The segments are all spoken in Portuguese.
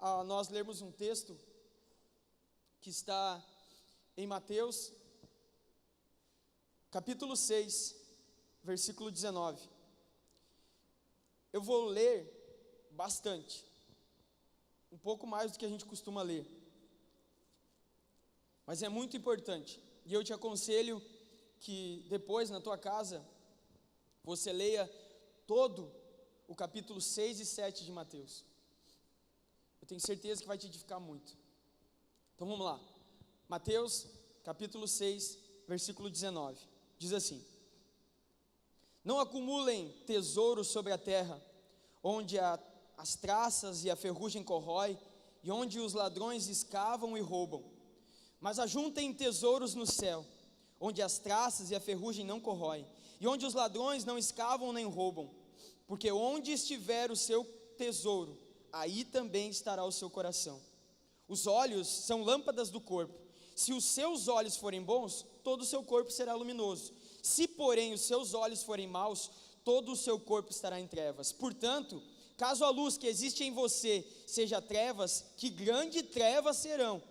a nós lermos um texto que está em Mateus, capítulo 6, versículo 19. Eu vou ler bastante, um pouco mais do que a gente costuma ler, mas é muito importante, e eu te aconselho que depois na tua casa, você leia todo o capítulo 6 e 7 de Mateus. Eu tenho certeza que vai te edificar muito. Então vamos lá, Mateus capítulo 6, versículo 19, diz assim: não acumulem tesouros sobre a terra, onde as traças e a ferrugem corrói, e onde os ladrões escavam e roubam, mas ajuntem tesouros no céu, onde as traças e a ferrugem não corroem, e onde os ladrões não escavam nem roubam, porque onde estiver o seu tesouro, aí também estará o seu coração. Os olhos são lâmpadas do corpo. Se os seus olhos forem bons, todo o seu corpo será luminoso. Se, porém, os seus olhos forem maus, todo o seu corpo estará em trevas. Portanto, caso a luz que existe em você seja trevas, que grande trevas serão.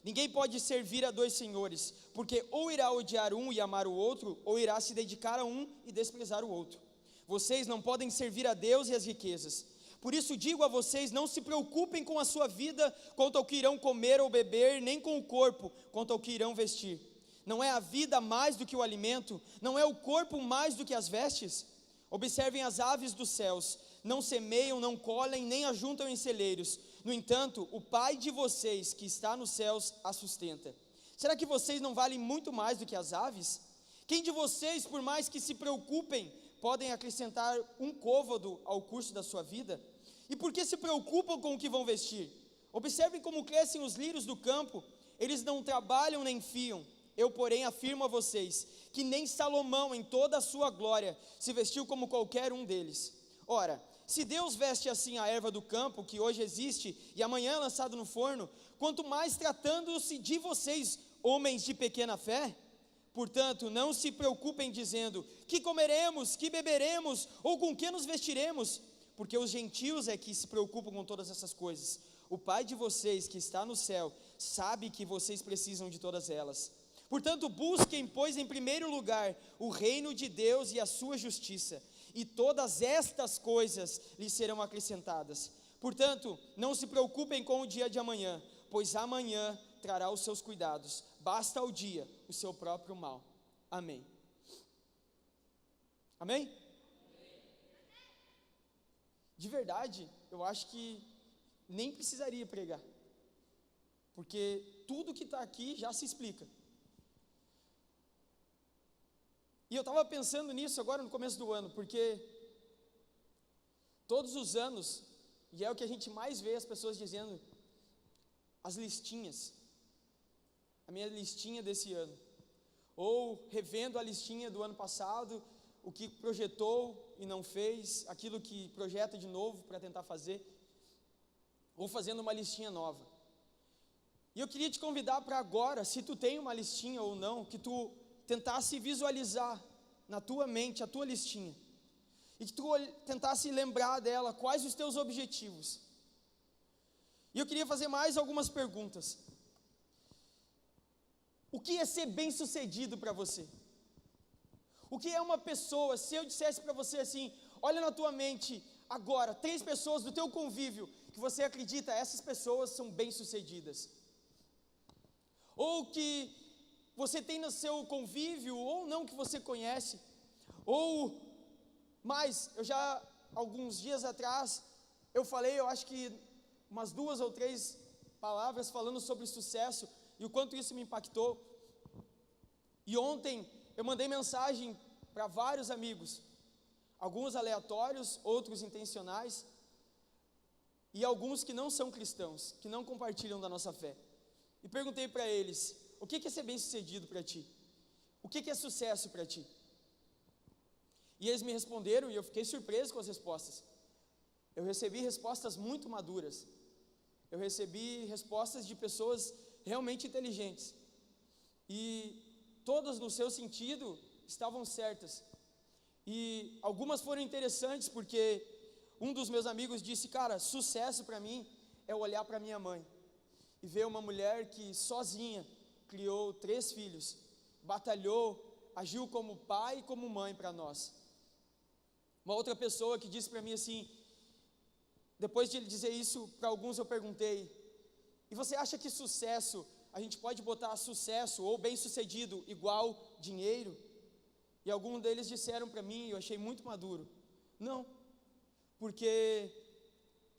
Ninguém pode servir a dois senhores, porque ou irá odiar um e amar o outro, ou irá se dedicar a um e desprezar o outro. Vocês não podem servir a Deus e as riquezas. Por isso digo a vocês, não se preocupem com a sua vida quanto ao que irão comer ou beber, nem com o corpo quanto ao que irão vestir. Não é a vida mais do que o alimento? Não é o corpo mais do que as vestes? Observem as aves dos céus, não semeiam, não colhem, nem ajuntam em celeiros. No entanto, o Pai de vocês que está nos céus as sustenta. Será que vocês não valem muito mais do que as aves? Quem de vocês, por mais que se preocupem, podem acrescentar um côvado ao curso da sua vida? E por que se preocupam com o que vão vestir? Observem como crescem os lírios do campo, eles não trabalham nem fiam. Eu, porém, afirmo a vocês, que nem Salomão, em toda a sua glória, se vestiu como qualquer um deles. Ora, se Deus veste assim a erva do campo, que hoje existe, e amanhã é lançado no forno, quanto mais tratando-se de vocês, homens de pequena fé? Portanto, não se preocupem dizendo, que comeremos, que beberemos, ou com que nos vestiremos? Porque os gentios é que se preocupam com todas essas coisas. O Pai de vocês, que está no céu, sabe que vocês precisam de todas elas. Portanto, busquem, pois, em primeiro lugar, o reino de Deus e a sua justiça, e todas estas coisas lhes serão acrescentadas. Portanto, não se preocupem com o dia de amanhã, pois amanhã trará os seus cuidados. Basta ao dia o seu próprio mal. Amém. Amém? De verdade, eu acho que nem precisaria pregar, porque tudo que está aqui já se explica. E eu estava pensando nisso agora no começo do ano, porque todos os anos, e é o que a gente mais vê as pessoas dizendo, as listinhas, a minha listinha desse ano, ou revendo a listinha do ano passado, o que projetou e não fez, aquilo que projeta de novo para tentar fazer, ou fazendo uma listinha nova. E eu queria te convidar para agora, se tu tem uma listinha ou não, que tu tentasse visualizar na tua mente a tua listinha, e que tu tentasse lembrar dela, quais os teus objetivos. E eu queria fazer mais algumas perguntas. O que é ser bem-sucedido para você? O que é uma pessoa, se eu dissesse para você assim, olha na tua mente agora, 3 pessoas do teu convívio, que você acredita, essas pessoas são bem-sucedidas. Ou que você tem no seu convívio, ou não, que você conhece. Ou mais, eu já, alguns dias atrás, eu falei, eu acho que umas 2 ou 3 palavras falando sobre sucesso, e o quanto isso me impactou. E ontem eu mandei mensagem para vários amigos, alguns aleatórios, outros intencionais, e alguns que não são cristãos, que não compartilham da nossa fé. E perguntei para eles, o que é ser bem-sucedido para ti? O que é sucesso para ti? E eles me responderam, e eu fiquei surpreso com as respostas. Eu recebi respostas muito maduras. Eu recebi respostas de pessoas realmente inteligentes. E todas no seu sentido estavam certas. E algumas foram interessantes porque um dos meus amigos disse, cara, sucesso para mim é olhar para minha mãe e ver uma mulher que sozinha criou 3 filhos, batalhou, agiu como pai e como mãe para nós. Uma outra pessoa que disse para mim assim, depois de ele dizer isso para alguns, eu perguntei: e você acha que sucesso, a gente pode botar sucesso ou bem-sucedido igual dinheiro? E alguns deles disseram para mim, eu achei muito maduro: não, porque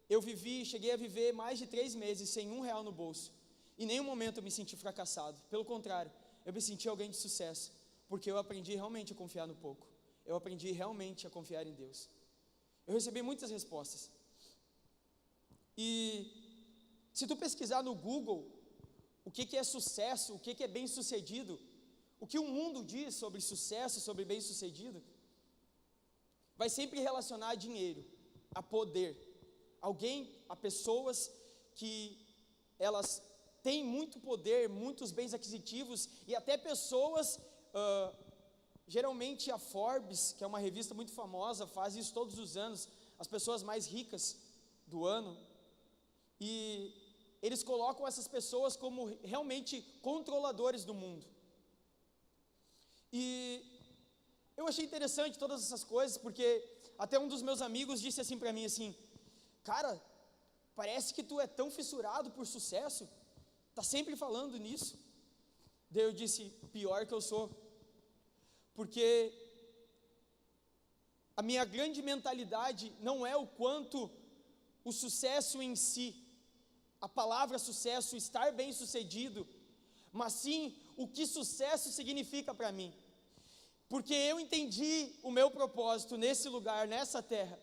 eu cheguei a viver mais de 3 meses sem R$1 no bolso, em nenhum momento eu me senti fracassado, pelo contrário, eu me senti alguém de sucesso, porque eu aprendi realmente a confiar no pouco, eu aprendi realmente a confiar em Deus. Eu recebi muitas respostas, e se tu pesquisar no Google, o que é sucesso, o que é bem-sucedido, o que o mundo diz sobre sucesso, sobre bem-sucedido, vai sempre relacionar a dinheiro, a poder, a pessoas que elas têm muito poder, muitos bens aquisitivos, e até pessoas, geralmente a Forbes, que é uma revista muito famosa, faz isso todos os anos, as pessoas mais ricas do ano, e eles colocam essas pessoas como realmente controladores do mundo. E eu achei interessante todas essas coisas, porque até um dos meus amigos disse assim para mim assim: cara, parece que tu é tão fissurado por sucesso, tá sempre falando nisso. Daí eu disse: pior que eu sou, porque a minha grande mentalidade não é o quanto o sucesso em si, a palavra sucesso, estar bem sucedido, mas sim o que sucesso significa para mim, porque eu entendi o meu propósito nesse lugar, nessa terra,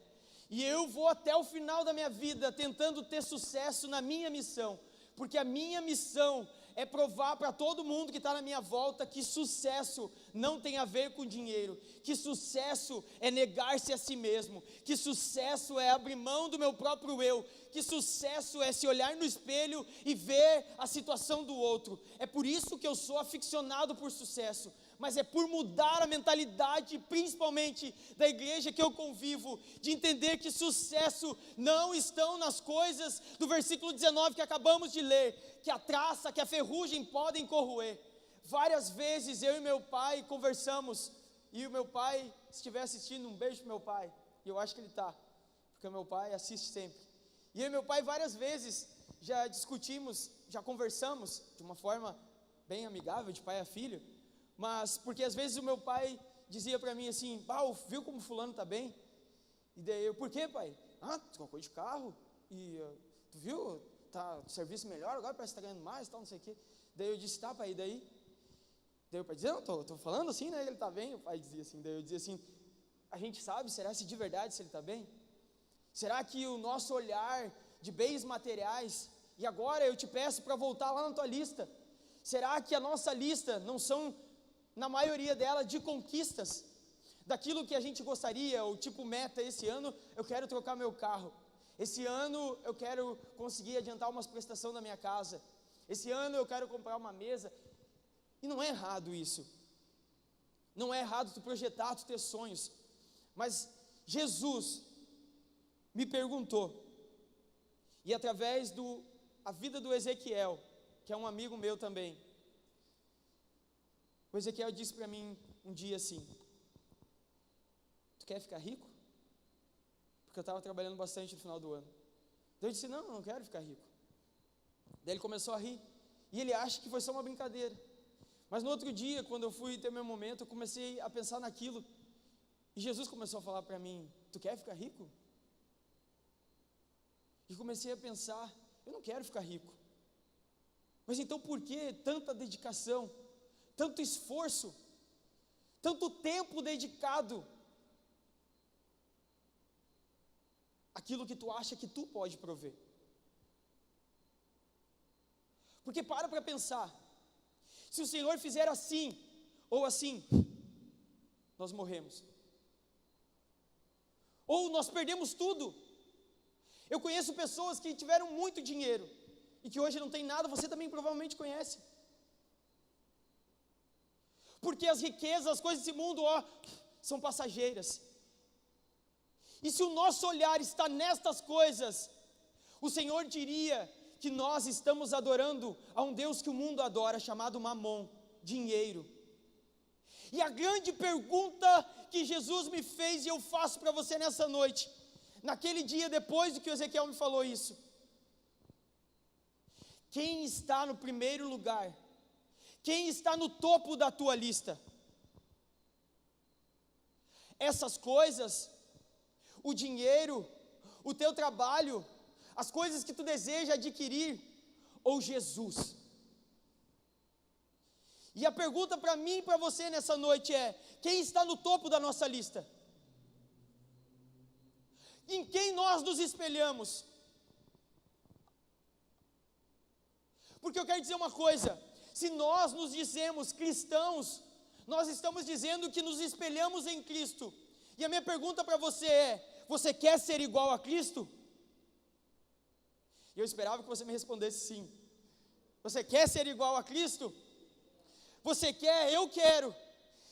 e eu vou até o final da minha vida tentando ter sucesso na minha missão, porque a minha missão é provar para todo mundo que está na minha volta que sucesso não tem a ver com dinheiro, que sucesso é negar-se a si mesmo, que sucesso é abrir mão do meu próprio eu, que sucesso é se olhar no espelho e ver a situação do outro. É por isso que eu sou aficionado por sucesso, mas é por mudar a mentalidade, principalmente da igreja que eu convivo, de entender que sucesso não estão nas coisas do versículo 19 que acabamos de ler, que a traça, que a ferrugem podem corroer. Várias vezes eu e meu pai conversamos, e o meu pai, se estiver assistindo, um beijo para meu pai, e eu acho que ele está, porque o meu pai assiste sempre. E eu e meu pai várias vezes já discutimos, já conversamos de uma forma bem amigável, de pai a filho, mas porque às vezes o meu pai dizia para mim assim: viu como fulano está bem? E daí eu: por quê, pai? Tu trocou de carro, e tu viu, tá o serviço melhor, agora parece que está ganhando mais, tal, não sei o quê. Daí eu disse: tá, pai, e daí? Daí o pai dizia: não, estou falando assim, né, ele está bem. O pai dizia assim, daí eu dizia assim: a gente sabe, será se de verdade se ele está bem? Será que o nosso olhar de bens materiais, e agora eu te peço para voltar lá na tua lista, será que a nossa lista não são, na maioria dela, de conquistas, daquilo que a gente gostaria, ou tipo meta: esse ano eu quero trocar meu carro, esse ano eu quero conseguir adiantar umas prestações da minha casa, esse ano eu quero comprar uma mesa. E não é errado isso, não é errado tu projetar, tu ter sonhos, mas Jesus me perguntou, e através a vida do Ezequiel, que é um amigo meu também, o Ezequiel disse para mim um dia assim: tu quer ficar rico? Porque eu estava trabalhando bastante no final do ano. Daí eu disse: não, eu não quero ficar rico. Daí ele começou a rir, e ele acha que foi só uma brincadeira, mas no outro dia, quando eu fui ter meu momento, eu comecei a pensar naquilo, e Jesus começou a falar para mim: tu quer ficar rico? E comecei a pensar: eu não quero ficar rico, mas então por que tanta dedicação, tanto esforço, tanto tempo dedicado àquilo que tu acha que tu pode prover? Porque para pensar, se o Senhor fizer assim ou assim, nós morremos, ou nós perdemos tudo. Eu conheço pessoas que tiveram muito dinheiro e que hoje não tem nada, você também provavelmente conhece, porque as riquezas, as coisas desse mundo, são passageiras. E se o nosso olhar está nestas coisas, O Senhor diria que nós estamos adorando a um Deus que o mundo adora, chamado Mamon, dinheiro. E a grande pergunta que Jesus me fez, e eu faço para você nessa noite, naquele dia depois do que o Ezequiel me falou isso: quem está no primeiro lugar? Quem está no topo da tua lista? Essas coisas, o dinheiro, o teu trabalho, as coisas que tu deseja adquirir, ou Jesus? E a pergunta para mim e para você nessa noite é: quem está no topo da nossa lista? Em quem nós nos espelhamos? Porque eu quero dizer uma coisa: se nós nos dizemos cristãos, nós estamos dizendo que nos espelhamos em Cristo. E a minha pergunta para você é: você quer ser igual a Cristo? E eu esperava que você me respondesse sim. Você quer ser igual a Cristo? Você quer? Eu quero.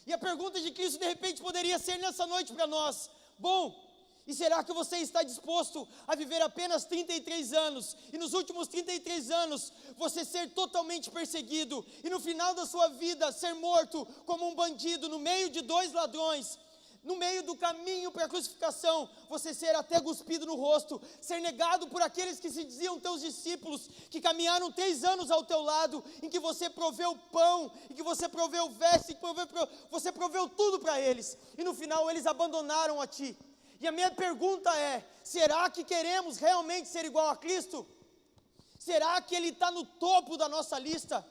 E a pergunta de Cristo de repente poderia ser nessa noite para nós: bom, e será que você está disposto a viver apenas 33 anos, e nos últimos 33 anos, você ser totalmente perseguido, e no final da sua vida, ser morto como um bandido, no meio de 2 ladrões, no meio do caminho para a crucificação, você ser até cuspido no rosto, ser negado por aqueles que se diziam teus discípulos, que caminharam 3 anos ao teu lado, em que você proveu pão, em que você proveu veste, você proveu tudo para eles, e no final eles abandonaram a ti. E a minha pergunta é: será que queremos realmente ser igual a Cristo? Será que Ele está no topo da nossa lista?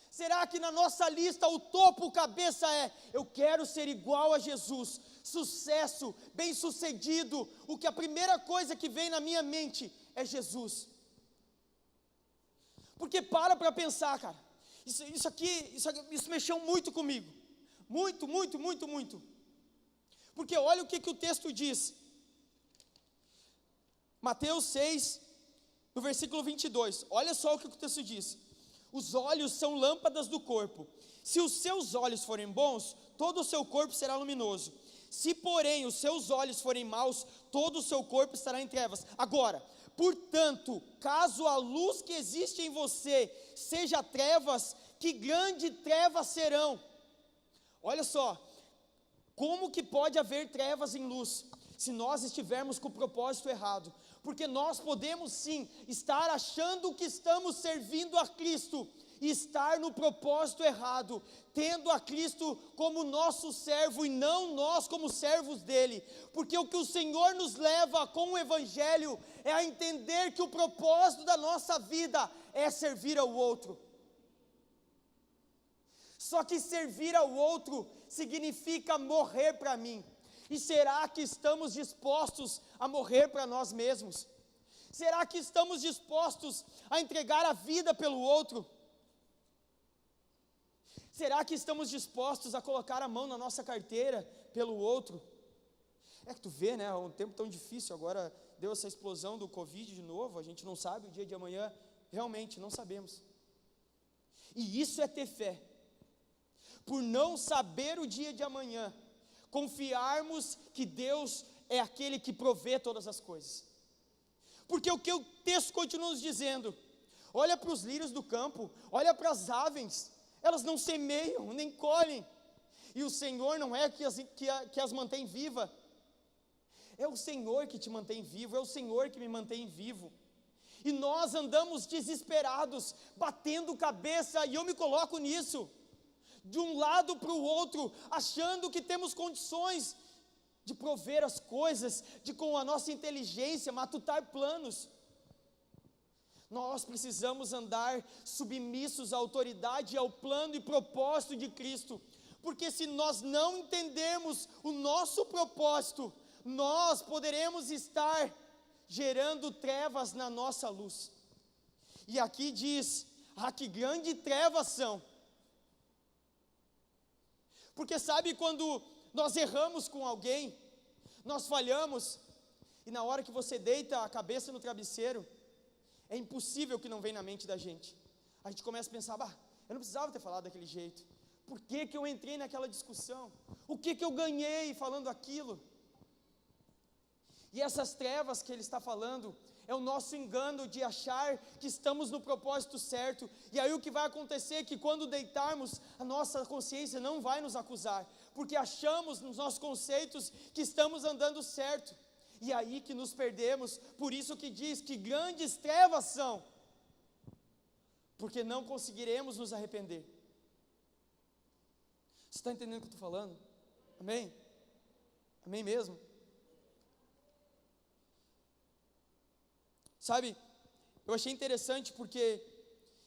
Será que na nossa lista o topo, o cabeça é: eu quero ser igual a Jesus, sucesso, bem sucedido, o que a primeira coisa que vem na minha mente é Jesus? Porque para pensar, cara, isso mexeu muito comigo, muito. Porque olha o que o texto diz, Mateus 6, no versículo 22, olha só o que o texto diz: os olhos são lâmpadas do corpo, se os seus olhos forem bons, todo o seu corpo será luminoso, se porém os seus olhos forem maus, todo o seu corpo estará em trevas. Agora, portanto, caso a luz que existe em você seja trevas, que grande trevas serão. Olha só, como que pode haver trevas em luz, se nós estivermos com o propósito errado? Porque nós podemos sim estar achando que estamos servindo a Cristo e estar no propósito errado, tendo a Cristo como nosso servo e não nós como servos dele. Porque o que o Senhor nos leva com o Evangelho é a entender que o propósito da nossa vida é servir ao outro. Só que servir ao outro significa morrer para mim. E será que estamos dispostos a morrer para nós mesmos? Será que estamos dispostos a entregar a vida pelo outro? Será que estamos dispostos a colocar a mão na nossa carteira pelo outro? É que tu vê, né, um tempo tão difícil, agora deu essa explosão do Covid de novo, a gente não sabe o dia de amanhã, realmente não sabemos. E isso é ter fé. Por não saber o dia de amanhã, confiarmos que Deus é aquele que provê todas as coisas. Porque o que o texto continua nos dizendo: olha para os lírios do campo, olha para as aves, elas não semeiam, nem colhem, e o Senhor não é que as mantém viva. É o Senhor que te mantém vivo, é o Senhor que me mantém vivo. E nós andamos desesperados, batendo cabeça, e eu me coloco nisso, de um lado para o outro, achando que temos condições de prover as coisas, de com a nossa inteligência matutar planos. Nós precisamos andar submissos à autoridade e ao plano e propósito de Cristo, porque se nós não entendermos o nosso propósito, nós poderemos estar gerando trevas na nossa luz. E aqui diz: que grande trevas são. Porque sabe quando nós erramos com alguém, nós falhamos, e na hora que você deita a cabeça no travesseiro, é impossível que não venha na mente da gente. A gente começa a pensar: eu não precisava ter falado daquele jeito, por que eu entrei naquela discussão, o que eu ganhei falando aquilo? E essas trevas que ele está falando, é o nosso engano de achar que estamos no propósito certo, e aí o que vai acontecer é que quando deitarmos, a nossa consciência não vai nos acusar, porque achamos nos nossos conceitos que estamos andando certo, e aí que nos perdemos. Por isso que diz que grandes trevas são, porque não conseguiremos nos arrepender. Você está entendendo o que eu estou falando? Amém? Amém mesmo? Sabe, eu achei interessante porque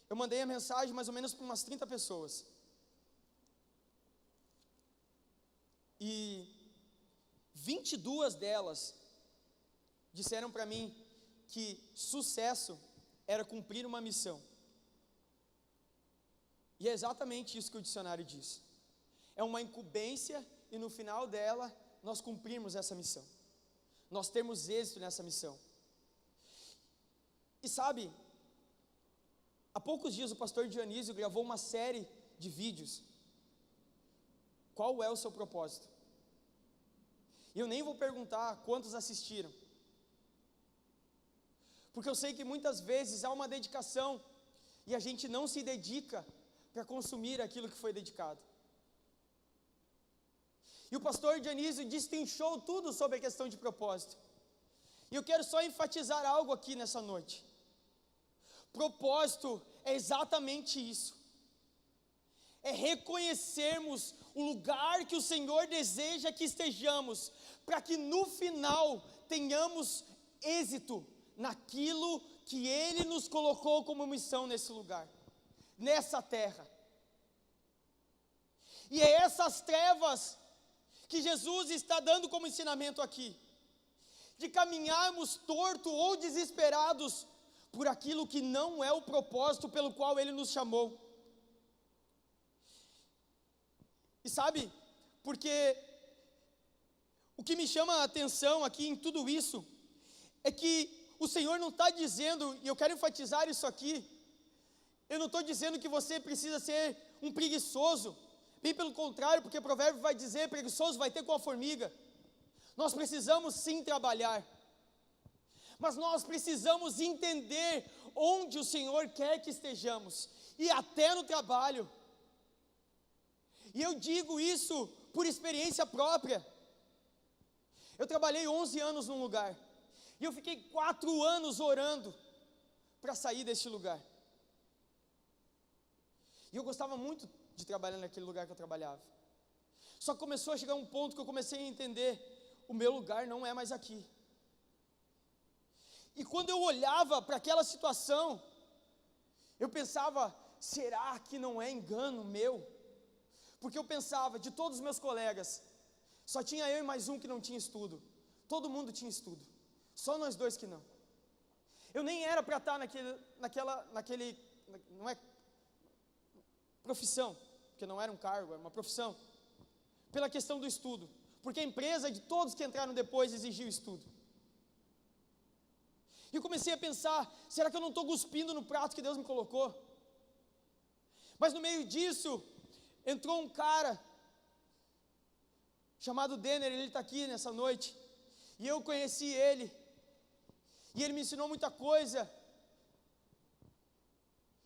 eu mandei a mensagem mais ou menos para umas 30 pessoas. E 22 delas disseram para mim que sucesso era cumprir uma missão. E é exatamente isso que o dicionário diz. É uma incumbência e no final dela nós cumprimos essa missão. Nós temos êxito nessa missão. E sabe, há poucos dias o pastor Dionísio gravou uma série de vídeos. Qual é o seu propósito? E eu nem vou perguntar quantos assistiram, porque eu sei que muitas vezes há uma dedicação e a gente não se dedica para consumir aquilo que foi dedicado. E o pastor Dionísio destrinchou tudo sobre a questão de propósito. E eu quero só enfatizar algo aqui nessa noite. Propósito é exatamente isso. É reconhecermos o lugar que o Senhor deseja que estejamos, para que no final tenhamos êxito naquilo que Ele nos colocou como missão nesse lugar, nessa terra. E é essas trevas que Jesus está dando como ensinamento aqui, de caminharmos torto ou desesperados por aquilo que não é o propósito pelo qual Ele nos chamou. E sabe, porque o que me chama a atenção aqui em tudo isso, é que o Senhor não está dizendo, e eu quero enfatizar isso aqui, eu não estou dizendo que você precisa ser um preguiçoso, bem pelo contrário, porque o provérbio vai dizer, preguiçoso vai ter com a formiga. Nós precisamos sim trabalhar, mas nós precisamos entender onde o Senhor quer que estejamos, e até no trabalho. E eu digo isso por experiência própria. Eu trabalhei 11 anos num lugar, e eu fiquei 4 anos orando para sair deste lugar. E eu gostava muito de trabalhar naquele lugar que eu trabalhava. Só que começou a chegar um ponto que eu comecei a entender, o meu lugar não é mais aqui. E quando eu olhava para aquela situação, eu pensava, será que não é engano meu? Porque eu pensava, de todos os meus colegas, só tinha eu e mais um que não tinha estudo. Todo mundo tinha estudo, só nós dois que não. Eu nem era para estar naquele, não é profissão, porque não era um cargo, era uma profissão, pela questão do estudo, porque a empresa de todos que entraram depois exigiu estudo. E eu comecei a pensar, será que eu não estou cuspindo no prato que Deus me colocou? Mas no meio disso, entrou um cara, chamado Denner, ele está aqui nessa noite, e eu conheci ele, e ele me ensinou muita coisa,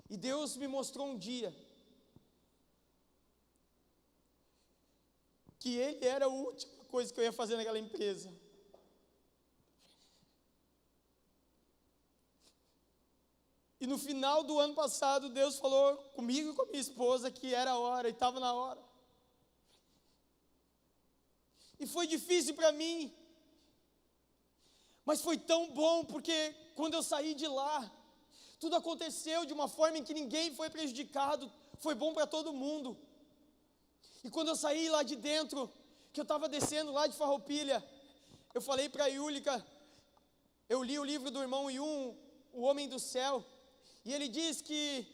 e Deus me mostrou um dia, que ele era a última coisa que eu ia fazer naquela empresa. E no final do ano passado, Deus falou comigo e com a minha esposa que era a hora, e estava na hora. E foi difícil para mim, mas foi tão bom, porque quando eu saí de lá, tudo aconteceu de uma forma em que ninguém foi prejudicado, foi bom para todo mundo. E quando eu saí lá de dentro, que eu estava descendo lá de Farroupilha, eu falei para a Yúlica, eu li o livro do irmão Yun, O Homem do Céu, e ele diz que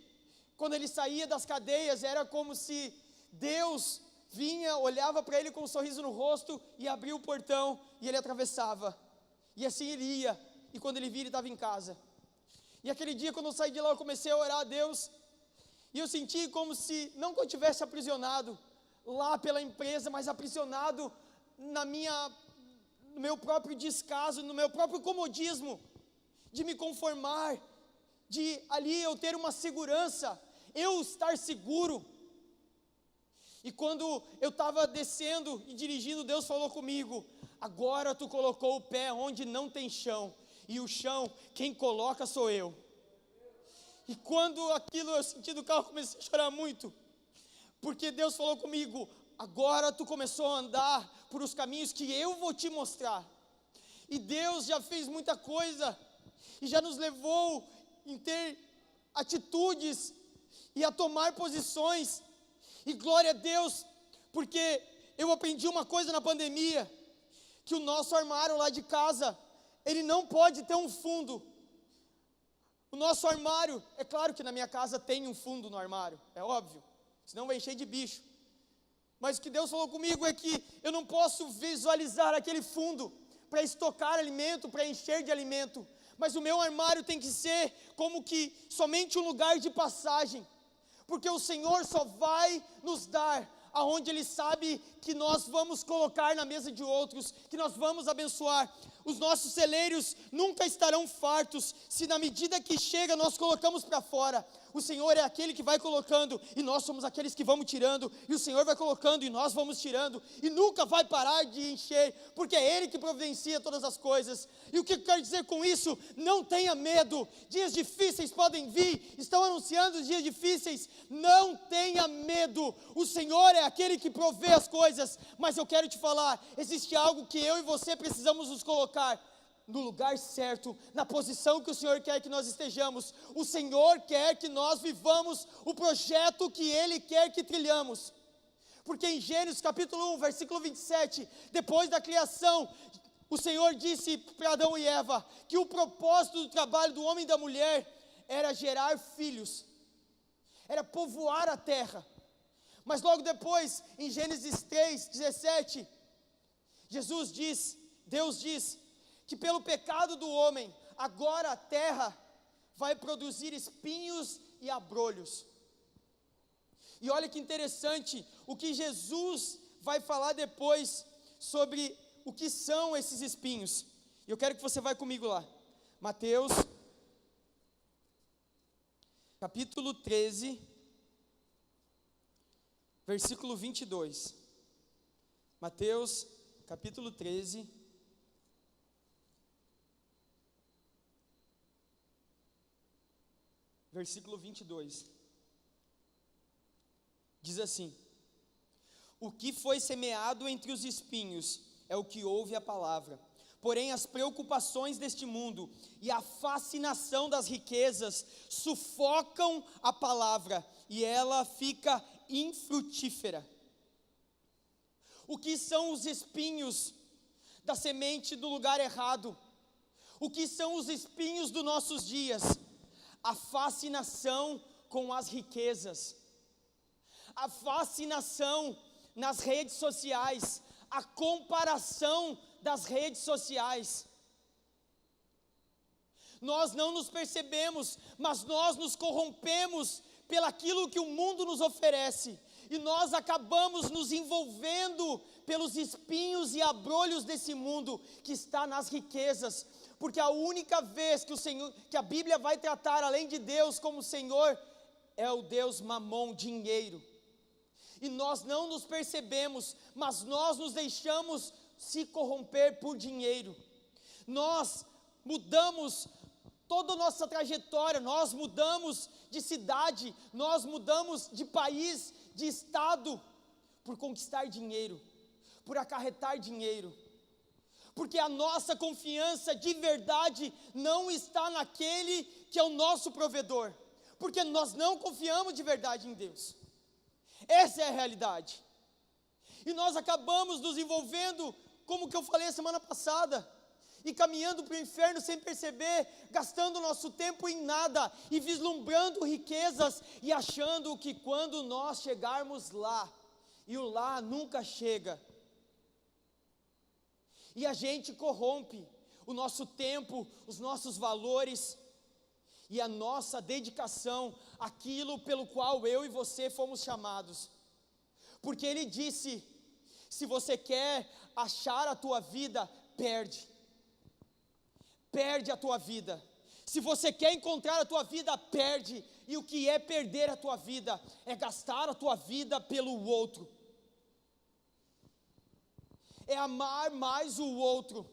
quando ele saía das cadeias, era como se Deus vinha, olhava para ele com um sorriso no rosto e abria o portão e ele atravessava. E assim ele ia, e quando ele via, ele estava em casa. E aquele dia, quando eu saí de lá, eu comecei a orar a Deus, e eu senti como se, não que eu tivesse aprisionado lá pela empresa, mas aprisionado no meu próprio descaso, no meu próprio comodismo, de me conformar, de ali eu ter uma segurança, eu estar seguro. E quando eu estava descendo e dirigindo, Deus falou comigo: agora tu colocou o pé onde não tem chão, e o chão quem coloca sou eu. E quando aquilo eu senti do carro, comecei a chorar muito, porque Deus falou comigo: agora tu começou a andar por os caminhos que eu vou te mostrar. E Deus já fez muita coisa, e já nos levou em ter atitudes, e a tomar posições, e glória a Deus, porque eu aprendi uma coisa na pandemia, que o nosso armário lá de casa, ele não pode ter um fundo. O nosso armário, é claro que na minha casa tem um fundo no armário, é óbvio, senão vai encher de bicho. Mas o que Deus falou comigo é que eu não posso visualizar aquele fundo para estocar alimento, para encher de alimento, mas o meu armário tem que ser como que somente um lugar de passagem, porque o Senhor só vai nos dar aonde Ele sabe que nós vamos colocar na mesa de outros, que nós vamos abençoar. Os nossos celeiros nunca estarão fartos, se na medida que chega nós colocamos para fora. O Senhor é aquele que vai colocando, e nós somos aqueles que vamos tirando, e o Senhor vai colocando, e nós vamos tirando, e nunca vai parar de encher, porque é Ele que providencia todas as coisas. E o que eu quero dizer com isso? Não tenha medo, dias difíceis podem vir, estão anunciando os dias difíceis, não tenha medo, o Senhor é aquele que provê as coisas. Mas eu quero te falar, existe algo que eu e você precisamos nos colocar no lugar certo, na posição que o Senhor quer que nós estejamos. O Senhor quer que nós vivamos o projeto que Ele quer que trilhamos, porque em Gênesis capítulo 1, versículo 27, depois da criação, o Senhor disse para Adão e Eva, que o propósito do trabalho do homem e da mulher, era gerar filhos, era povoar a terra. Mas logo depois, em Gênesis 3, 17, Deus diz, que pelo pecado do homem, agora a terra vai produzir espinhos e abrolhos. E olha que interessante, o que Jesus vai falar depois, sobre o que são esses espinhos. Eu quero que você vá comigo lá, Mateus, capítulo 13, versículo 22, Mateus, capítulo 13, versículo 22, diz assim: o que foi semeado entre os espinhos é o que ouve a palavra, porém as preocupações deste mundo e a fascinação das riquezas sufocam a palavra e ela fica infrutífera. O que são os espinhos da semente do lugar errado? O que são os espinhos dos nossos dias? A fascinação com as riquezas, a fascinação nas redes sociais, a comparação das redes sociais. Nós não nos percebemos, mas nós nos corrompemos pelaquilo que o mundo nos oferece, e nós acabamos nos envolvendo pelos espinhos e abrolhos desse mundo que está nas riquezas, porque a única vez que a Bíblia vai tratar, além de Deus como Senhor, é o Deus Mamon, dinheiro. E nós não nos percebemos, mas nós nos deixamos se corromper por dinheiro. Nós mudamos toda a nossa trajetória, nós mudamos de cidade, nós mudamos de país, de estado, por conquistar dinheiro, por acarretar dinheiro. Porque a nossa confiança de verdade não está naquele que é o nosso provedor, porque nós não confiamos de verdade em Deus. Essa é a realidade. E nós acabamos nos envolvendo, como que eu falei a semana passada, e caminhando para o inferno sem perceber, gastando nosso tempo em nada, e vislumbrando riquezas, e achando que quando nós chegarmos lá, e o lá nunca chega, e a gente corrompe o nosso tempo, os nossos valores, e a nossa dedicação, aquilo pelo qual eu e você fomos chamados. Porque Ele disse, se você quer achar a tua vida, perde a tua vida. Se você quer encontrar a tua vida, perde. E o que é perder a tua vida? É gastar a tua vida pelo outro. É amar mais o outro.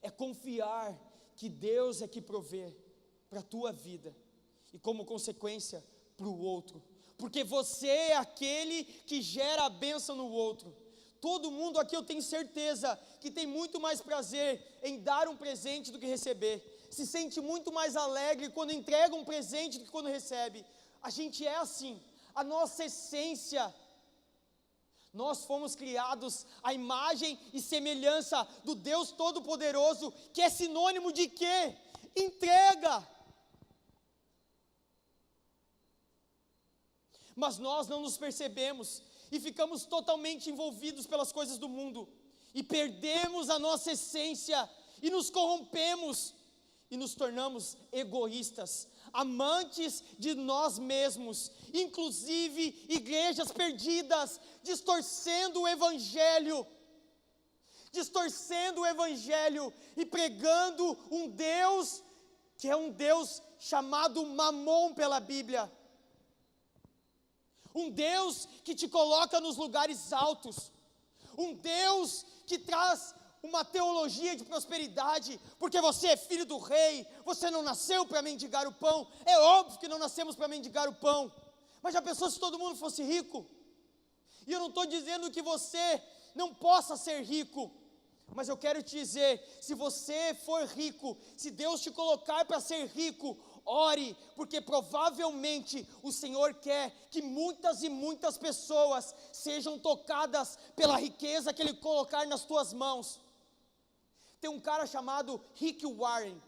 É confiar que Deus é que provê para a tua vida. E como consequência, para o outro. Porque você é aquele que gera a bênção no outro. Todo mundo aqui, eu tenho certeza, que tem muito mais prazer em dar um presente do que receber. Se sente muito mais alegre quando entrega um presente do que quando recebe. A gente é assim. A nossa essência. Nós fomos criados à imagem e semelhança do Deus Todo-Poderoso, que é sinônimo de quê? Entrega. Mas nós não nos percebemos e ficamos totalmente envolvidos pelas coisas do mundo e perdemos a nossa essência e nos corrompemos e nos tornamos egoístas, amantes de nós mesmos, inclusive igrejas perdidas, distorcendo o evangelho e pregando um Deus que é um Deus chamado Mamon pela Bíblia. Um Deus que te coloca nos lugares altos, um Deus que traz uma teologia de prosperidade, porque você é filho do rei, você não nasceu para mendigar o pão. É óbvio que não nascemos para mendigar o pão, mas já pensou se todo mundo fosse rico? E eu não estou dizendo que você não possa ser rico, mas eu quero te dizer, se você for rico, se Deus te colocar para ser rico, ore, porque provavelmente o Senhor quer que muitas e muitas pessoas sejam tocadas pela riqueza que Ele colocar nas tuas mãos. Tem um cara chamado Rick Warren,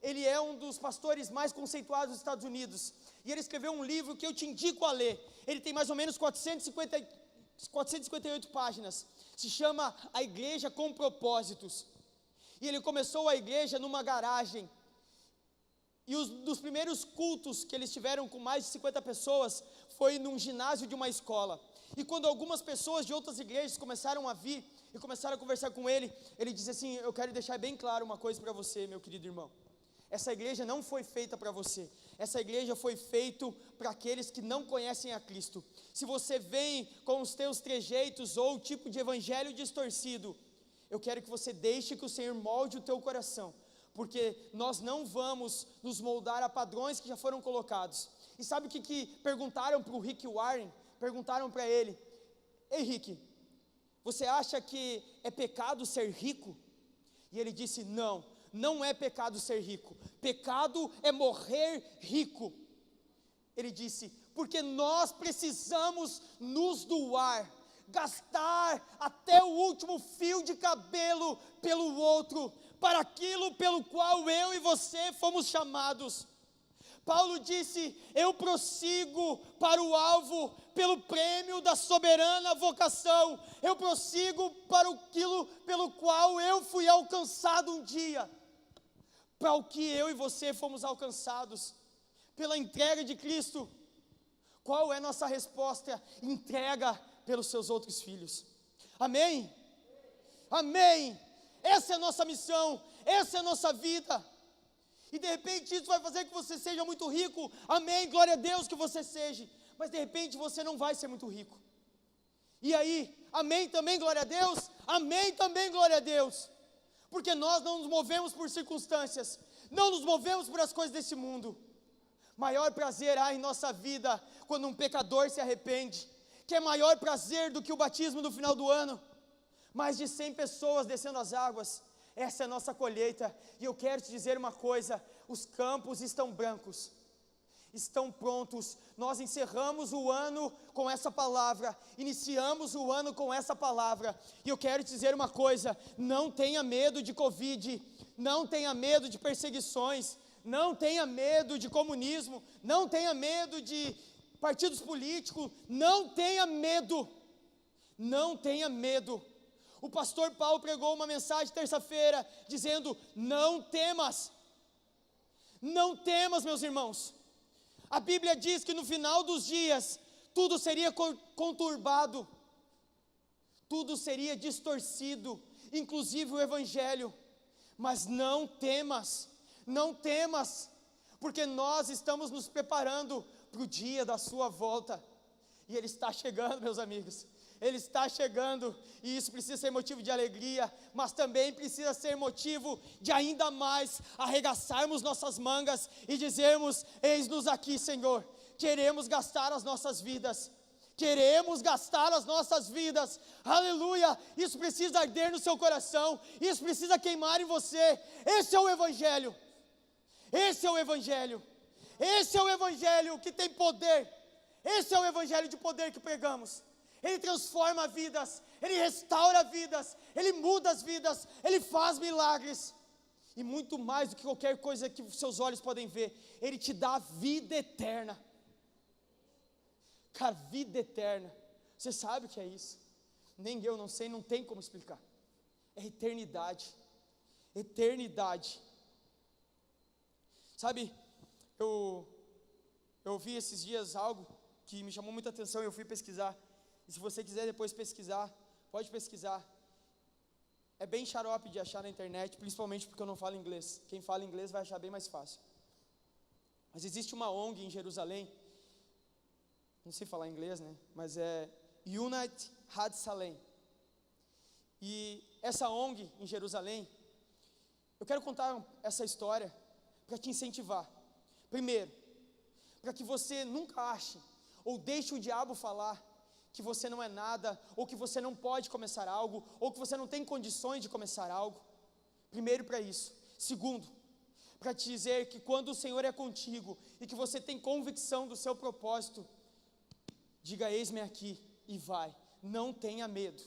ele é um dos pastores mais conceituados dos Estados Unidos, e ele escreveu um livro que eu te indico a ler. Ele tem mais ou menos 458 páginas, se chama A Igreja com Propósitos, e ele começou a igreja numa garagem, e dos primeiros cultos que eles tiveram com mais de 50 pessoas, foi num ginásio de uma escola. E quando algumas pessoas de outras igrejas começaram a vir, e começaram a conversar com ele, ele disse assim: eu quero deixar bem claro uma coisa para você, meu querido irmão. Essa igreja não foi feita para você. Essa igreja foi feita para aqueles que não conhecem a Cristo. Se você vem com os teus trejeitos ou o tipo de evangelho distorcido, eu quero que você deixe que o Senhor molde o teu coração, porque nós não vamos nos moldar a padrões que já foram colocados. E sabe o que perguntaram para o Rick Warren? Perguntaram para ele: ei Rick, você acha que é pecado ser rico? E ele disse: não, não é pecado ser rico, pecado é morrer rico. Ele disse: porque nós precisamos nos doar, gastar até o último fio de cabelo pelo outro, para aquilo pelo qual eu e você fomos chamados. Paulo disse: eu prossigo para o alvo, pelo prêmio da soberana vocação, eu prossigo para aquilo pelo qual eu fui alcançado um dia, para o que eu e você fomos alcançados, pela entrega de Cristo. Qual é nossa resposta? Entrega pelos seus outros filhos. Amém? Amém. Essa é a nossa missão, essa é a nossa vida, e de repente isso vai fazer que você seja muito rico. Amém, glória a Deus que você seja, mas de repente você não vai ser muito rico. E aí, amém também, glória a Deus, amém também, glória a Deus, porque nós não nos movemos por circunstâncias, não nos movemos por as coisas desse mundo. Maior prazer há em nossa vida quando um pecador se arrepende, que é maior prazer do que o batismo no final do ano. Mais de 100 pessoas descendo as águas, essa é a nossa colheita. E eu quero te dizer uma coisa: os campos estão brancos, estão prontos. Nós encerramos o ano com essa palavra, iniciamos o ano com essa palavra. E eu quero te dizer uma coisa: não tenha medo de Covid, não tenha medo de perseguições, não tenha medo de comunismo, não tenha medo de partidos políticos, não tenha medo, não tenha medo. O pastor Paulo pregou uma mensagem terça-feira, dizendo: não temas, não temas, meus irmãos. A Bíblia diz que no final dos dias, tudo seria conturbado, tudo seria distorcido, inclusive o Evangelho. Mas não temas, não temas, porque nós estamos nos preparando para o dia da sua volta, e Ele está chegando, meus amigos. Ele está chegando, e isso precisa ser motivo de alegria, mas também precisa ser motivo de ainda mais arregaçarmos nossas mangas e dizermos: eis-nos aqui, Senhor. Queremos gastar as nossas vidas, aleluia. Isso precisa arder no seu coração, isso precisa queimar em você. Esse é o Evangelho, esse é o Evangelho, esse é o Evangelho que tem poder, esse é o Evangelho de poder que pregamos. Ele transforma vidas, Ele restaura vidas, Ele muda as vidas, Ele faz milagres, e muito mais do que qualquer coisa que seus olhos podem ver, Ele te dá vida eterna. Cara, vida eterna, você sabe o que é isso? Nem eu não sei, não tem como explicar. É eternidade, eternidade. Sabe, eu ouvi esses dias algo que me chamou muita atenção e eu fui pesquisar. E se você quiser depois pesquisar, pode pesquisar. É bem xarope de achar na internet, principalmente porque eu não falo inglês. Quem fala inglês vai achar bem mais fácil. Mas existe uma ONG em Jerusalém, não sei falar inglês, né? Mas é Unite Hatzalim. E essa ONG em Jerusalém, eu quero contar essa história para te incentivar. Primeiro, para que você nunca ache ou deixe o diabo falar que você não é nada, ou que você não pode começar algo, ou que você não tem condições de começar algo. Primeiro, para isso. Segundo, para te dizer que quando o Senhor é contigo, e que você tem convicção do seu propósito, diga: eis-me aqui, e vai, não tenha medo.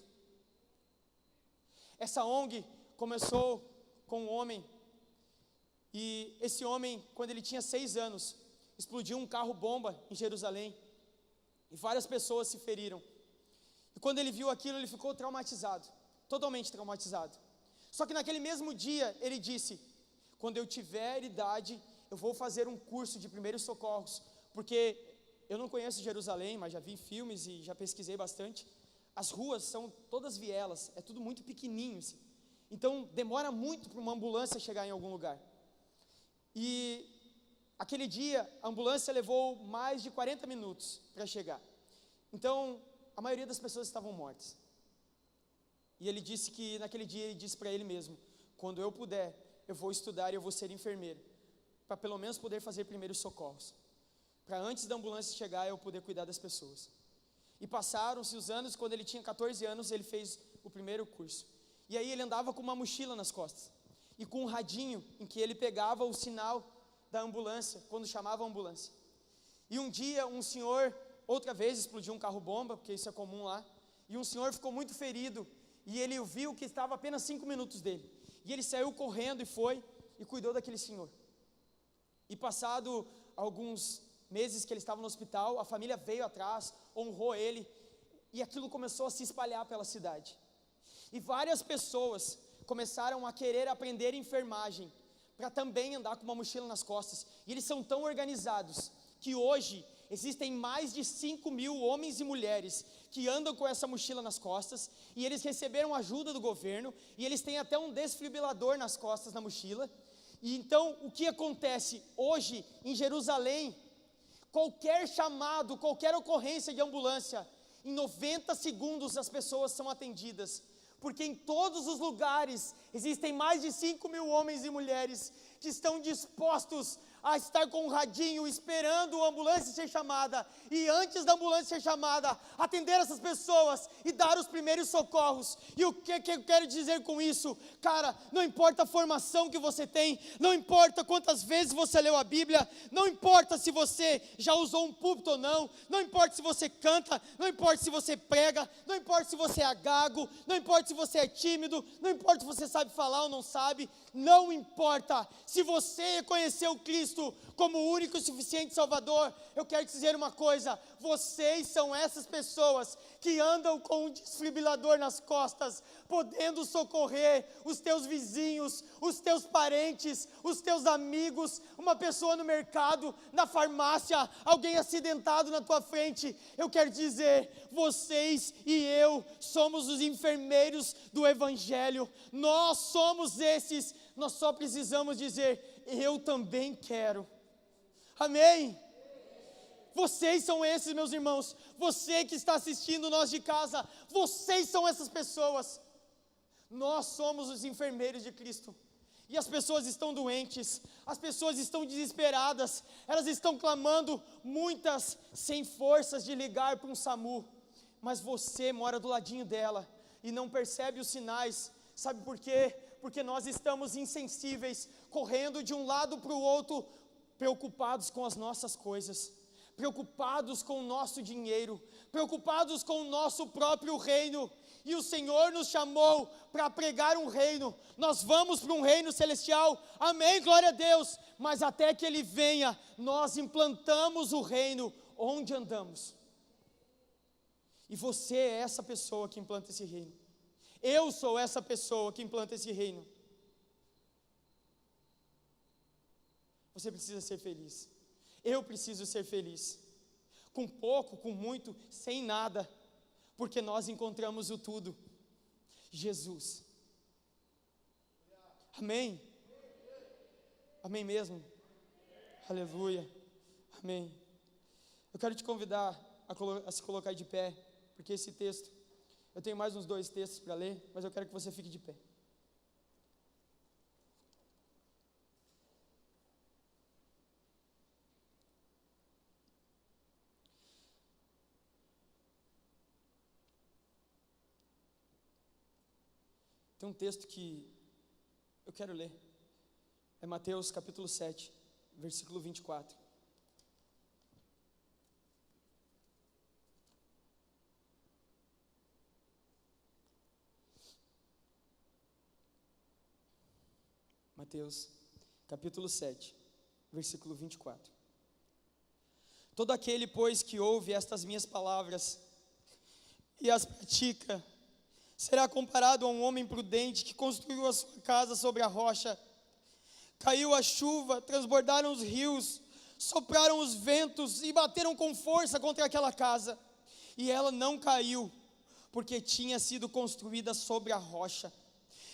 Essa ONG começou com um homem, e esse homem, quando ele tinha 6 anos, explodiu um carro-bomba em Jerusalém, e várias pessoas se feriram. E quando ele viu aquilo, ele ficou traumatizado, totalmente traumatizado. Só que naquele mesmo dia, ele disse: quando eu tiver idade, eu vou fazer um curso de primeiros socorros, porque eu não conheço Jerusalém, mas já vi filmes e já pesquisei bastante. As ruas são todas vielas, é tudo muito pequenininho, assim. Então demora muito para uma ambulância chegar em algum lugar. E aquele dia, a ambulância levou mais de 40 minutos para chegar. Então, a maioria das pessoas estavam mortas. E ele disse que, naquele dia, ele disse para ele mesmo: quando eu puder, eu vou estudar e eu vou ser enfermeiro, para pelo menos poder fazer primeiros socorros, para antes da ambulância chegar, eu poder cuidar das pessoas. E passaram-se os anos. Quando ele tinha 14 anos, ele fez o primeiro curso. E aí ele andava com uma mochila nas costas, e com um radinho, em que ele pegava o sinal da ambulância, quando chamava a ambulância. E um dia, um senhor, outra vez explodiu um carro-bomba, porque isso é comum lá, e um senhor ficou muito ferido, e ele viu que estava a apenas 5 minutos dele, e ele saiu correndo e foi, e cuidou daquele senhor. E passado alguns meses que ele estava no hospital, a família veio atrás, honrou ele, e aquilo começou a se espalhar pela cidade, e várias pessoas começaram a querer aprender enfermagem, para também andar com uma mochila nas costas. E eles são tão organizados, que hoje existem mais de 5.000 homens e mulheres, que andam com essa mochila nas costas, e eles receberam ajuda do governo, e eles têm até um desfibrilador nas costas, na mochila. E então, o que acontece hoje, em Jerusalém, qualquer chamado, qualquer ocorrência de ambulância, em 90 segundos as pessoas são atendidas, porque em todos os lugares existem mais de 5.000 homens e mulheres que estão dispostos a estar com um radinho, esperando a ambulância ser chamada, e antes da ambulância ser chamada, atender essas pessoas e dar os primeiros socorros. E o que eu quero dizer com isso? Cara, não importa a formação que você tem, não importa quantas vezes você leu a Bíblia, não importa se você já usou um púlpito ou não, não importa se você canta, não importa se você prega, não importa se você é gago, não importa se você é tímido, não importa se você sabe falar ou não sabe, não importa. Se você conheceu Cristo, Cristo como o único e suficiente Salvador, eu quero te dizer uma coisa: vocês são essas pessoas que andam com um desfibrilador nas costas, podendo socorrer os teus vizinhos, os teus parentes, os teus amigos, uma pessoa no mercado, na farmácia, alguém acidentado na tua frente. Eu quero dizer, vocês e eu somos os enfermeiros do Evangelho, nós somos esses, nós só precisamos dizer: eu também quero. Amém? Vocês são esses, meus irmãos. Você que está assistindo nós de casa, vocês são essas pessoas. Nós somos os enfermeiros de Cristo. E as pessoas estão doentes, as pessoas estão desesperadas, elas estão clamando, muitas sem forças de ligar para um SAMU, mas você mora do ladinho dela e não percebe os sinais. Sabe por quê? Porque nós estamos insensíveis, correndo de um lado para o outro, preocupados com as nossas coisas, preocupados com o nosso dinheiro, preocupados com o nosso próprio reino. E o Senhor nos chamou para pregar um reino. Nós vamos para um reino celestial, amém, glória a Deus. Mas até que Ele venha, nós implantamos o reino onde andamos. E você é essa pessoa que implanta esse reino. Eu sou essa pessoa que implanta esse reino. Você precisa ser feliz. Eu preciso ser feliz. Com pouco, com muito, sem nada. Porque nós encontramos o tudo. Jesus. Amém? Amém mesmo? Aleluia. Amém. Eu quero te convidar a se colocar de pé. Porque esse texto, eu tenho mais uns 2 textos para ler, mas eu quero que você fique de pé. Tem um texto que eu quero ler. É Mateus capítulo 7, versículo 24. Mateus capítulo 7, versículo 24. Todo aquele, pois, que ouve estas minhas palavras e as pratica, será comparado a um homem prudente que construiu a sua casa sobre a rocha. Caiu a chuva, transbordaram os rios, sopraram os ventos e bateram com força contra aquela casa. E ela não caiu, porque tinha sido construída sobre a rocha.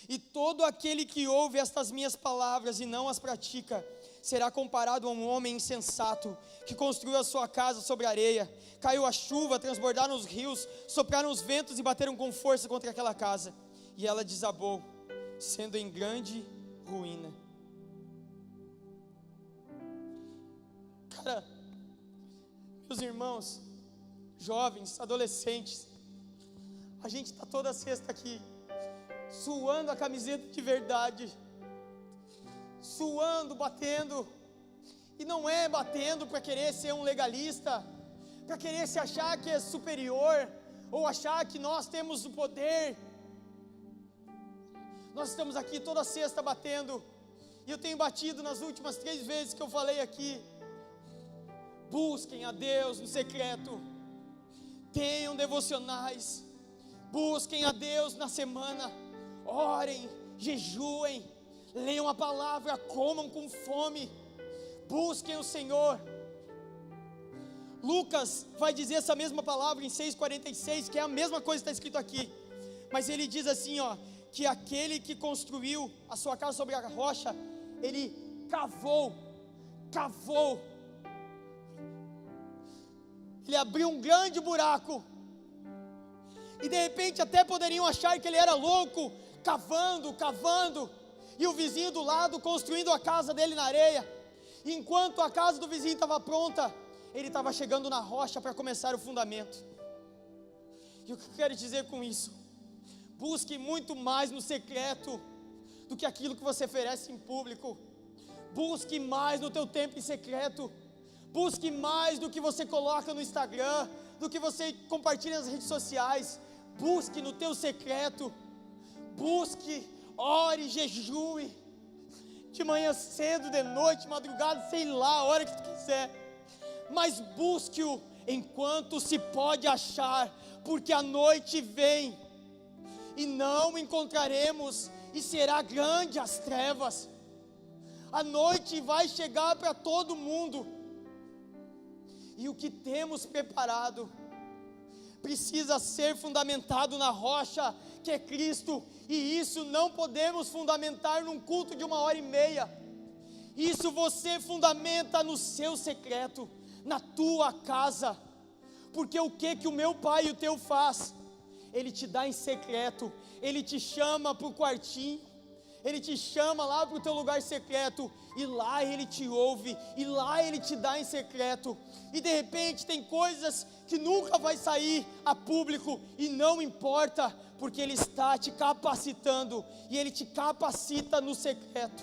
E todo aquele que ouve estas minhas palavras e não as pratica, será comparado a um homem insensato, que construiu a sua casa sobre a areia. Caiu a chuva, transbordaram os rios, sopraram os ventos e bateram com força contra aquela casa. E ela desabou, sendo em grande ruína. Cara, meus irmãos, jovens, adolescentes, a gente está toda sexta aqui, suando a camiseta de verdade, suando, batendo, e não é batendo para querer ser um legalista, para querer se achar que é superior, ou achar que nós temos o poder. Nós estamos aqui toda sexta batendo, e eu tenho batido nas últimas 3 vezes que eu falei aqui. Busquem a Deus no secreto, tenham devocionais, busquem a Deus na semana, orem, jejuem, leiam a palavra, comam com fome, busquem o Senhor. Lucas vai dizer essa mesma palavra em 6,46, que é a mesma coisa que está escrito aqui, mas ele diz assim, que aquele que construiu a sua casa sobre a rocha, ele cavou, ele abriu um grande buraco, e de repente até poderiam achar que ele era louco, cavando, e o vizinho do lado construindo a casa dele na areia. Enquanto a casa do vizinho estava pronta, ele estava chegando na rocha para começar o fundamento. E o que eu quero dizer com isso? Busque muito mais no secreto do que aquilo que você oferece em público. Busque mais no teu tempo em secreto. Busque mais do que você coloca no Instagram, do que você compartilha nas redes sociais. Busque no teu secreto. Busque, ore, jejue. de manhã cedo, de noite, madrugada, sei lá, a hora que tu quiser, mas busque-o enquanto se pode achar, porque a noite vem, e não encontraremos, e será grande as trevas. A noite vai chegar para todo mundo, e o que temos preparado precisa ser fundamentado na rocha que é Cristo, e isso não podemos fundamentar num culto de 1h30, isso você fundamenta no seu secreto, na tua casa, porque o que o meu pai e o teu faz? Ele te dá em secreto, ele te chama para o quartinho, ele te chama lá para o teu lugar secreto, e lá ele te ouve, e lá ele te dá em secreto, e de repente tem coisas que nunca vai sair a público, e não importa, porque ele está te capacitando, e ele te capacita no secreto.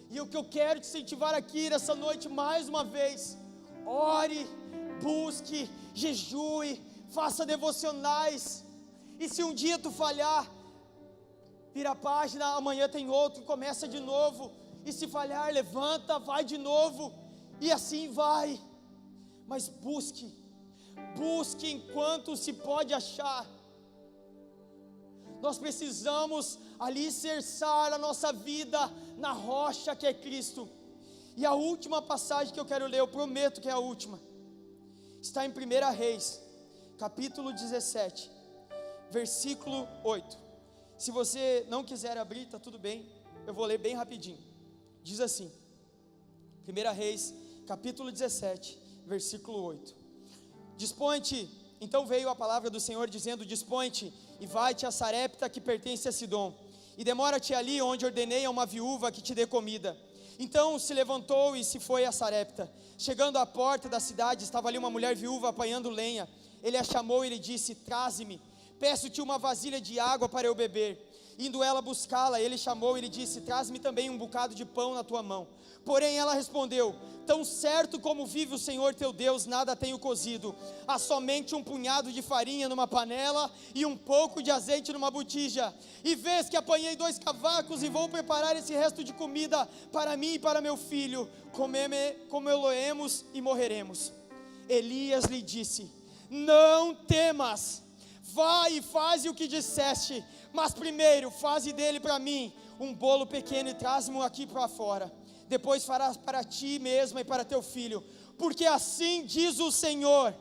E o que eu quero te incentivar aqui nessa noite, mais uma vez, ore, busque, jejue, faça devocionais, e se um dia tu falhar, vira a página, amanhã tem outro, começa de novo, e se falhar, levanta, vai de novo, e assim vai, mas busque enquanto se pode achar. Nós precisamos alicerçar a nossa vida na rocha que é Cristo. E a última passagem que eu quero ler, eu prometo que é a última, está em 1 Reis, capítulo 17, versículo 8. Se você não quiser abrir, está tudo bem, eu vou ler bem rapidinho. Diz assim, 1 Reis, capítulo 17, versículo 8. Dispõe-te, então veio a palavra do Senhor dizendo, dispõe-te e vai-te a Sarepta que pertence a Sidom, e demora-te ali onde ordenei a uma viúva que te dê comida. Então se levantou e se foi a Sarepta. Chegando à porta da cidade, estava ali uma mulher viúva apanhando lenha. Ele a chamou e lhe disse, traze-me, peço-te uma vasilha de água para eu beber. Indo ela buscá-la, ele chamou e lhe disse, traz-me também um bocado de pão na tua mão. Porém ela respondeu, tão certo como vive o Senhor teu Deus, nada tenho cozido, há somente um punhado de farinha numa panela, e um pouco de azeite numa botija, e vês que apanhei 2 cavacos, e vou preparar esse resto de comida, para mim e para meu filho, comê-lo-emos e morreremos. Elias lhe disse, não temas, vai e faze o que disseste, mas primeiro faze dele para mim um bolo pequeno, e traz-me aqui para fora, depois farás para ti mesma e para teu filho, porque assim diz o Senhor,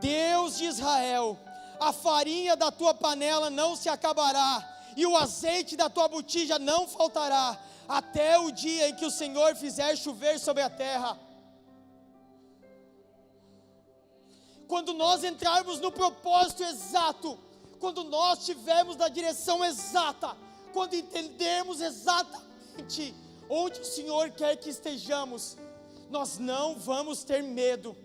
Deus de Israel, a farinha da tua panela não se acabará, e o azeite da tua botija não faltará, até o dia em que o Senhor fizer chover sobre a terra. Quando nós entrarmos no propósito exato, quando nós estivermos na direção exata, quando entendermos exatamente onde o Senhor quer que estejamos, nós não vamos ter medo,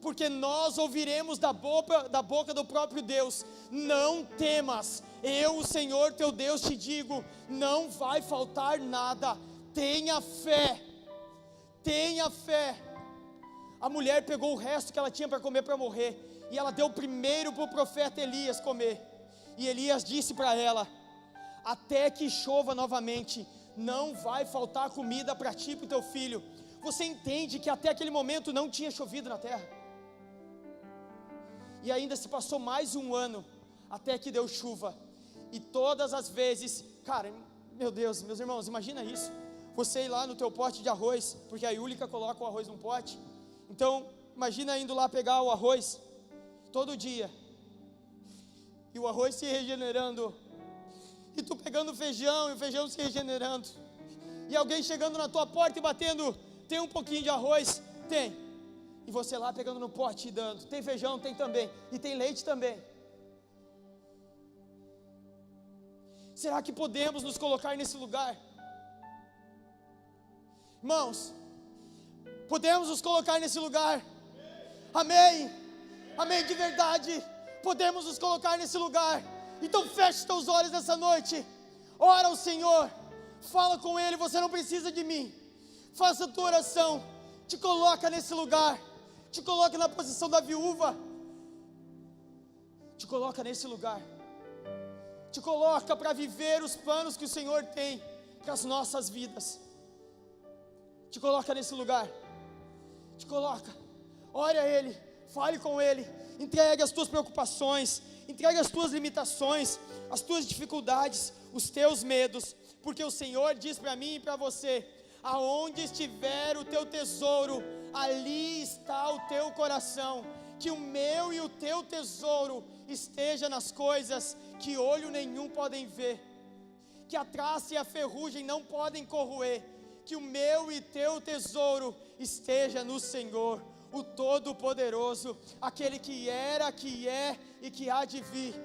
porque nós ouviremos da boca do próprio Deus, não temas, eu, o Senhor teu Deus, te digo, não vai faltar nada, tenha fé, tenha fé. A mulher pegou o resto que ela tinha para comer para morrer, e ela deu primeiro para o profeta Elias comer, e Elias disse para ela, até que chova novamente, não vai faltar comida para ti e para o teu filho. Você entende que até aquele momento não tinha chovido na terra, e ainda se passou mais um ano, até que deu chuva, e todas as vezes, cara, meu Deus, meus irmãos, imagina isso, você ir lá no teu pote de arroz, porque a Yúlica coloca o arroz num pote, então imagina indo lá pegar o arroz, todo dia, e o arroz se regenerando, e tu pegando o feijão, e o feijão se regenerando, e alguém chegando na tua porta e batendo, tem um pouquinho de arroz? Tem, e você lá pegando no pote e dando, tem feijão? Tem também, e tem leite também. Será que podemos nos colocar nesse lugar? Irmãos, podemos nos colocar nesse lugar? Amém, amém de verdade, podemos nos colocar nesse lugar. Então feche teus olhos nessa noite, ora ao Senhor, fala com Ele, você não precisa de mim, faça a tua oração, te coloca nesse lugar, te coloca na posição da viúva, te coloca nesse lugar, te coloca para viver os planos que o Senhor tem, para as nossas vidas. Te coloca nesse lugar, te coloca, ore a Ele, fale com Ele, entregue as tuas preocupações, entregue as tuas limitações, as tuas dificuldades, os teus medos, porque o Senhor diz para mim e para você: aonde estiver o teu tesouro, ali está o teu coração. Que o meu e o teu tesouro esteja nas coisas que olho nenhum podem ver, que a traça e a ferrugem não podem corroer. Que o meu e teu tesouro esteja no Senhor, o Todo-Poderoso, aquele que era, que é e que há de vir.